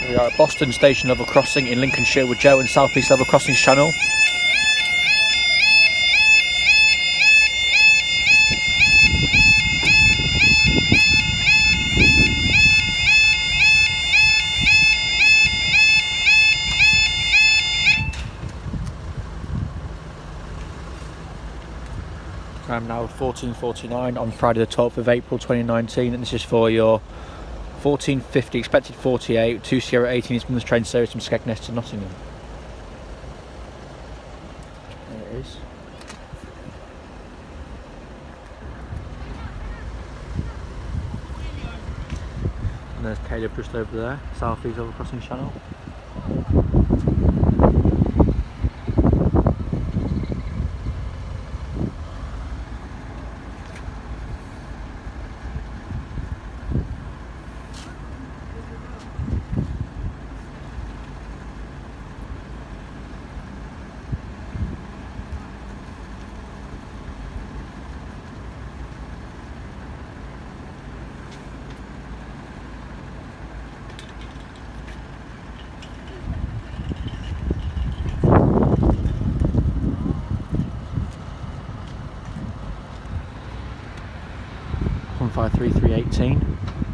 We are at Boston Station Level Crossing in Lincolnshire with Joe and South East Level Crossings channel. I'm now 14:49 on Friday the 12th of April 2019, and this is for your 14:50 expected 48 2 Sierra 18 East Midlands train service from Skegness to Nottingham. There it is. And there's Caleb just over there, South East Level Crossing channel. One 53318.